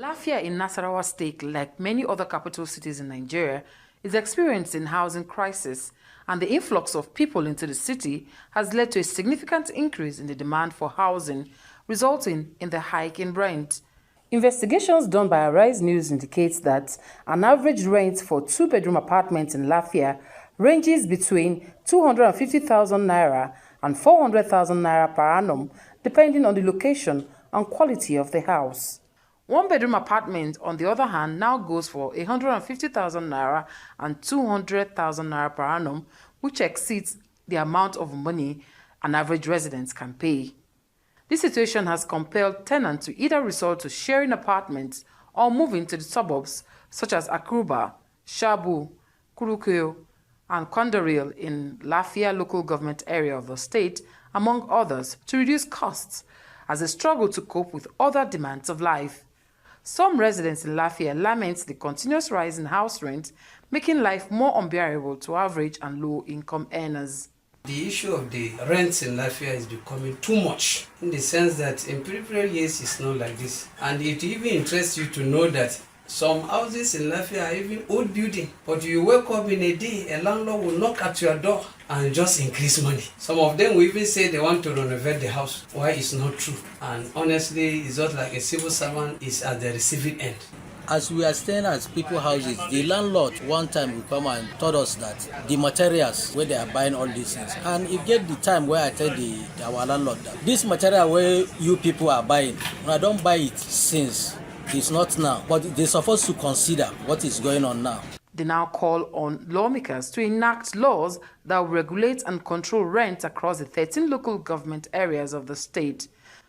Lafia in Nasarawa State, like many other capital cities in Nigeria, is experiencing housing crisis, and the influx of people into the city has led to a significant increase in the demand for housing, resulting in the hike in rent. Investigations done by Arise News indicates that an average rent for two-bedroom apartments in Lafia ranges between 250,000 naira and 400,000 naira per annum, depending on the location and quality of the house. One-bedroom apartment, on the other hand, now goes for 150,000 naira and 200,000 naira per annum, which exceeds the amount of money an average resident can pay. This situation has compelled tenants to either resort to sharing apartments or moving to the suburbs, such as Akuruba, Shabu, Kurukio, and Kondoril in Lafia local government area of the state, among others, to reduce costs as they struggle to cope with other demands of life. Some residents in Lafia lament the continuous rise in house rent, making life more unbearable to average and low-income earners. The issue of the rents in Lafia is becoming too much, in the sense that in previous years it's not like this. And it even interests you to know that some houses in Lafia are even old building, but you wake up in a day, a landlord will knock at your door and just increase money. Some of them will even say they want to renovate the house, why it's not true. And honestly, it's just like a civil servant is at the receiving end. As we are staying at people's houses, the landlord one time will come and told us that the materials where they are buying all these things. And it get the time where I tell our landlord that this material where you people are buying, I don't buy it since. It's not now, but they're supposed to consider what is going on now. They now call on lawmakers to enact laws that will regulate and control rent across the 13 local government areas of the state.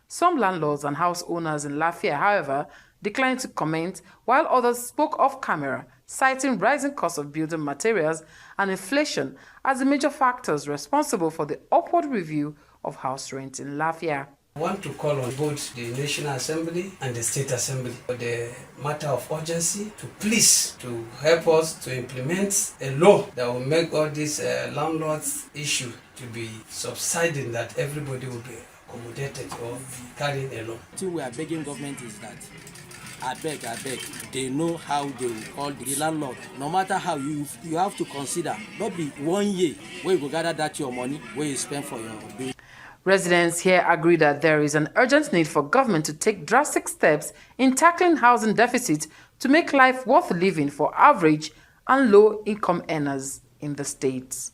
Some landlords and house owners in Lafia, however, declined to comment, while others spoke off camera, citing rising costs of building materials and inflation as the major factors responsible for the upward review of house rent in Lafia. I want to call on both the National Assembly and the State Assembly for the matter of urgency to please to help us to implement a law that will make all this landlords issue to be subsiding, that everybody will be accommodated or carrying a law. What we are begging government is that I beg, they know how they will call the landlord. No matter how, you have to consider, not be 1 year where you go gather that your money, where you spend for your bill. Residents here agree that there is an urgent need for government to take drastic steps in tackling housing deficit to make life worth living for average and low-income earners in the states.